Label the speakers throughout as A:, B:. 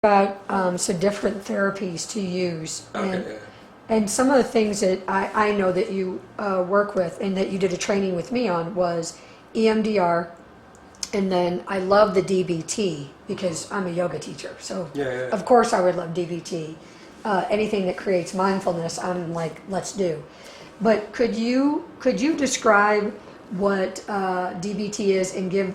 A: about some different therapies to use.
B: Okay.
A: And some of the things that I know that you work with and that you did a training with me on was EMDR, and then I love the DBT because I'm a yoga teacher. So
B: Yeah.
A: of course I would love DBT. Anything that creates mindfulness, I'm like, let's do. But could you describe what DBT is and give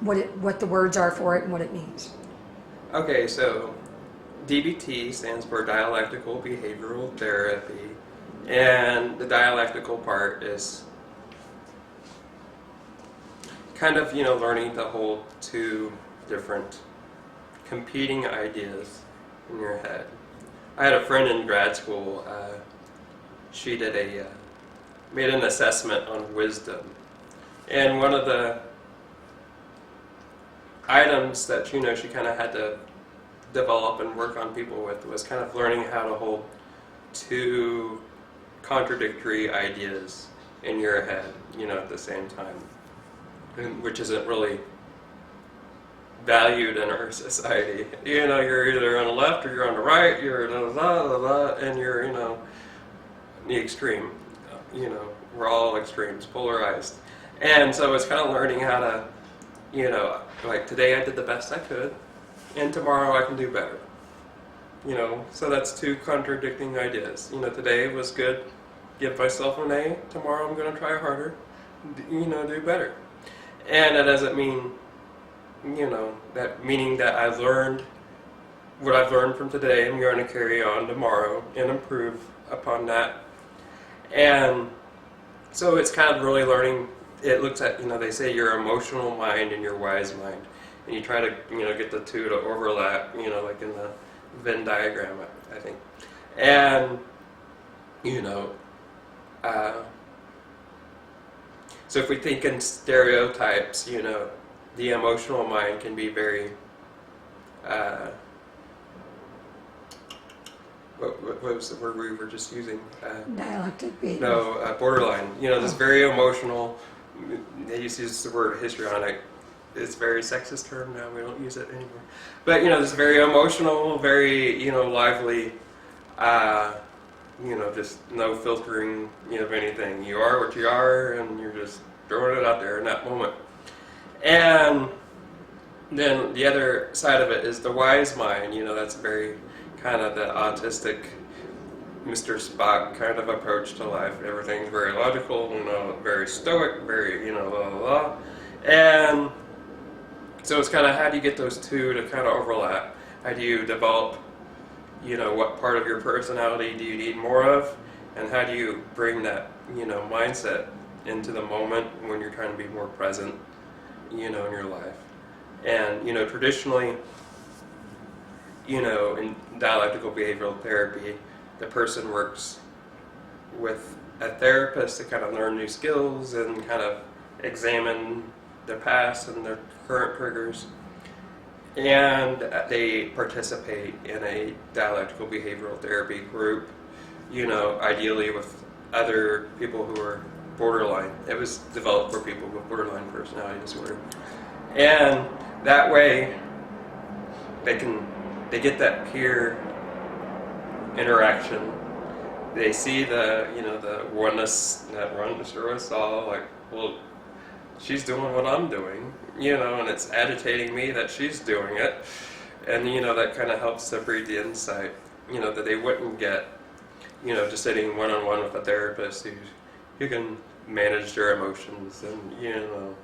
A: what the words are for it and what it means?
B: Okay, so DBT stands for Dialectical Behavioral Therapy, and the dialectical part is kind of, learning to hold two different competing ideas in your head. I had a friend in grad school, she did made an assessment on wisdom, and one of the items that she kind of had to develop and work on people with was kind of learning how to hold two contradictory ideas in your head, at the same time, which isn't really valued in our society. You're either on the left or you're on the right, you're and you're, the extreme. We're all extremes, polarized. And so it's kind of learning how to, like today I did the best I could, and tomorrow I can do better. So that's two contradicting ideas. Today was good, give myself an A, tomorrow I'm going to try harder, do better. And that doesn't mean, that I've learned what I've learned from today, I'm going to carry on tomorrow and improve upon that. And so it's kind of really learning. It looks at, they say your emotional mind and your wise mind. And you try to, get the two to overlap, like in the Venn diagram, I think. And, so if we think in stereotypes, the emotional mind can be very, what was the word we were just using?
A: Dialectic behavior.
B: No, borderline. This very emotional, they used to use the word histrionic. It's a very sexist term now, we don't use it anymore. But, this very emotional, very, lively, just no filtering, of anything. You are what you are, and you're just throwing it out there in that moment. And then the other side of it is the wise mind, that's very kind of the autistic Mr. Spock kind of approach to life. Everything's very logical, very stoic, very, blah, blah, blah. And so it's kind of how do you get those two to kind of overlap? How do you develop, what part of your personality do you need more of? And how do you bring that, mindset into the moment when you're trying to be more present, in your life? And, traditionally, in dialectical behavioral therapy, the person works with a therapist to kind of learn new skills and kind of examine their past and their current triggers. And they participate in a dialectical behavioral therapy group, ideally with other people who are borderline. It was developed for people with borderline personality disorder. And that way, they get that peer interaction. They see the oneness, that oneness through us all, like, well, she's doing what I'm doing, and it's agitating me that she's doing it. And, that kind of helps to breed the insight, that they wouldn't get, just sitting one-on-one with a therapist who can manage their emotions and,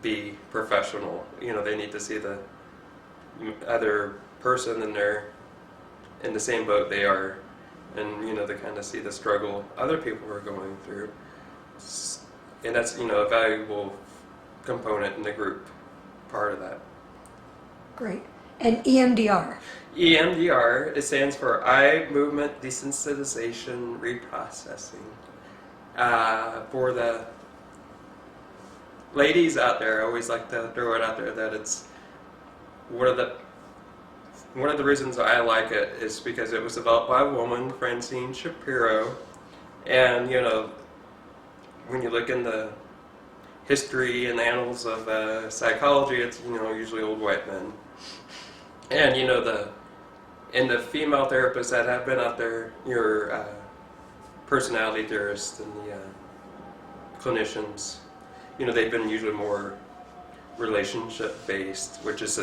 B: be professional. They need to see the other person in the same boat they are, and, they kind of see the struggle other people are going through. And that's, a valuable component in the group part of that.
A: Great. And EMDR?
B: EMDR, it stands for Eye Movement Desensitization Reprocessing. For the ladies out there, I always like to throw it out there that it's one of the reasons I like it is because it was developed by a woman, Francine Shapiro, and, when you look in the history and annals of psychology, it's usually old white men. And the female therapists that have been out there, your personality theorists and the clinicians, they've been usually more relationship based, which is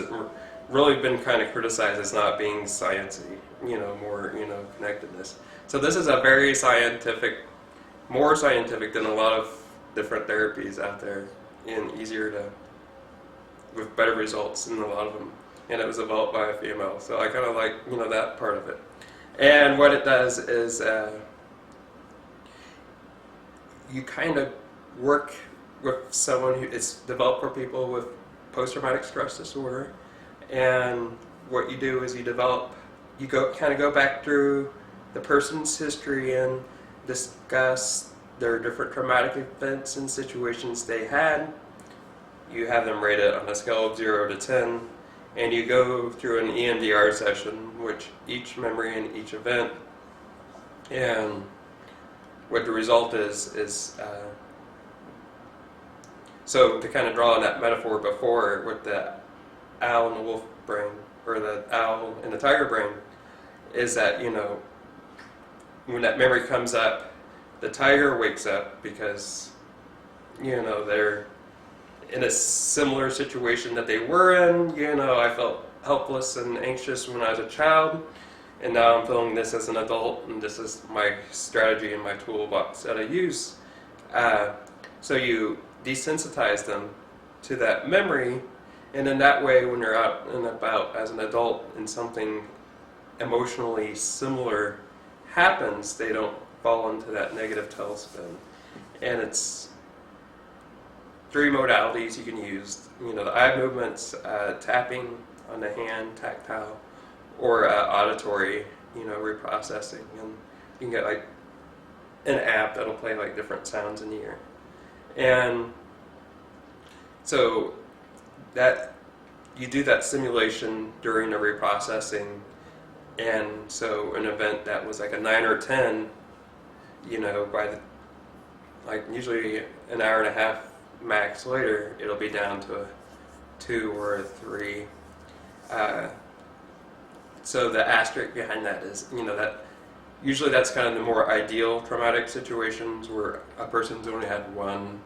B: really been kind of criticized as not being sciencey, more connectedness. So this is a very scientific, more scientific than a lot of different therapies out there, and with better results in a lot of them. And it was developed by a female, so I kind of like that part of it. And what it does is you kind of work with someone who it's developed for people with post-traumatic stress disorder. And what you do is you go back through the person's history and discuss their different traumatic events and situations they had. You have them rated on a scale of 0 to 10, and you go through an EMDR session, which each memory and each event, and what the result is so to kind of draw on that metaphor before with the owl and the wolf brain, or the owl and the tiger brain, is that when that memory comes up, the tiger wakes up because they're in a similar situation that they were in. I felt helpless and anxious when I was a child, and now I'm feeling this as an adult, and this is my strategy and my toolbox that I use. So you desensitize them to that memory, and in that way, when you're out and about as an adult and something emotionally similar happens, they don't fall into that negative tailspin. And it's 3 modalities you can use. The eye movements, tapping on the hand, tactile, or auditory, reprocessing. And you can get like an app that'll play like different sounds in the ear. And so that you do that simulation during the reprocessing. And so an event that was like a 9 or 10, by usually an hour and a half max later, it'll be down to a 2 or a 3. So the asterisk behind that is, that usually that's kind of the more ideal traumatic situations where a person's only had one,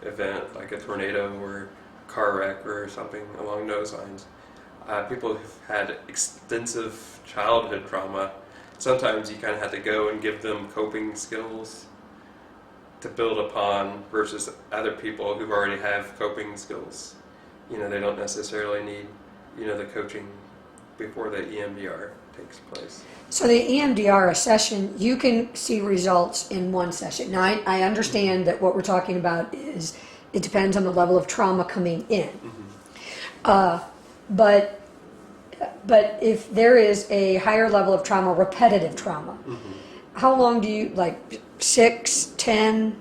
B: event, like a tornado or car wreck or something along those lines. People who've had extensive childhood trauma, sometimes you kind of have to go and give them coping skills to build upon, versus other people who already have coping skills. They don't necessarily need, the coaching before the EMDR takes place.
A: So the EMDR session, you can see results in one session. Now, I understand that what we're talking about is it depends on the level of trauma coming in. Mm-hmm. But if there is a higher level of trauma, repetitive trauma, mm-hmm. How long do you, 6, 10,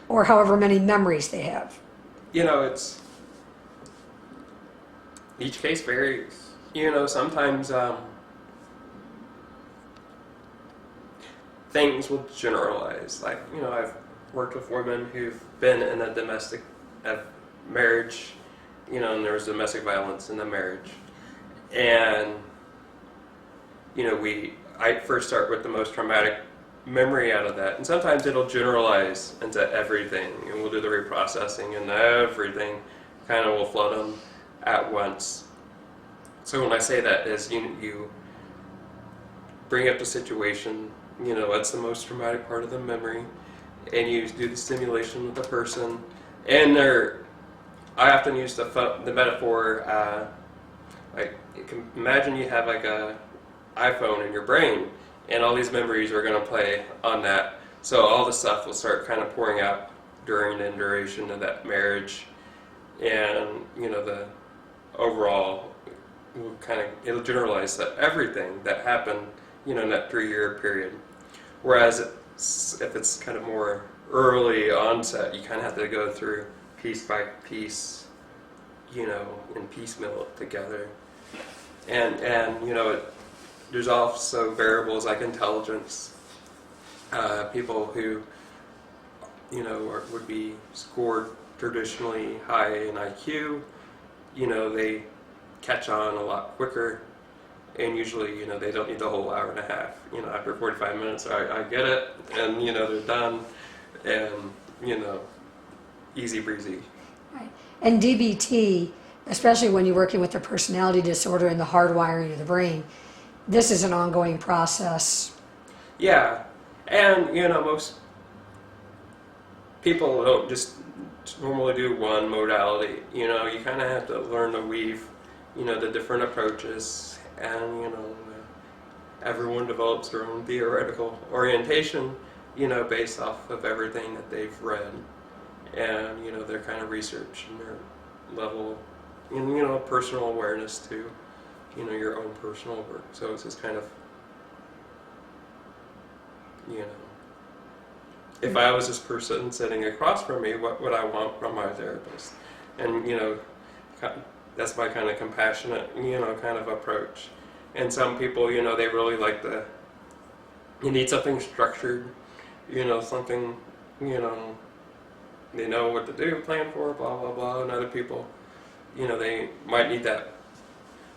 A: or however many memories they have?
B: It's, each case varies. Sometimes things will generalize. I've worked with women who've been in a domestic marriage, and there was domestic violence in the marriage. And, I first start with the most traumatic memory out of that. And sometimes it'll generalize into everything, and we'll do the reprocessing, and everything kind of will flood them at once. So when I say that is, you bring up the situation, what's the most traumatic part of the memory, and you do the simulation with the person. And I often use the metaphor, imagine you have like a iPhone in your brain, and all these memories are going to play on that. So all the stuff will start kind of pouring out during the duration of that marriage, and the overall it'll generalize that everything that happened, in that 3-year period. Whereas if it's kind of more early onset, you kind of have to go through piece by piece, and piecemeal it together. And there's also variables like intelligence. People who, would be scored traditionally high in IQ, they catch on a lot quicker. And usually, you know, they don't need the whole hour and a half. You know, after 45 minutes, I get it, and, you know, they're done, and, you know, easy breezy.
A: Right. And DBT, especially when you're working with a personality disorder and the hardwiring of the brain, this is an ongoing process.
B: Yeah, and, you know, most people don't just normally do one modality. You know, you kind of have to learn to weave, you know, the different approaches. And, you know, everyone develops their own theoretical orientation, you know, based off of everything that they've read and, you know, their kind of research and their level, and, you know, personal awareness to, you know, your own personal work. So it's just kind of, you know, if I was this person sitting across from me, what would I want from my therapist? And, you know, that's my kind of compassionate, you know, kind of approach. And some people, you know, they really like you need something structured, you know, something, you know, they know what to do, plan for, blah, blah, blah. And other people, you know, they might need that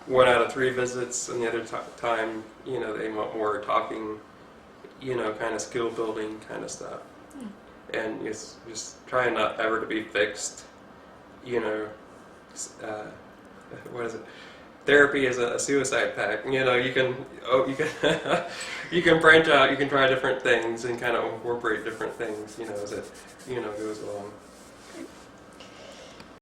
B: 1 out of 3 visits, and the other time, you know, they want more talking, you know, kind of skill building kind of stuff. And it's just trying not ever to be fixed, you know. What is it? Therapy is a suicide pact. You know, you can you can branch out, you can try different things and kind of incorporate different things, you know, as it, you know, goes along.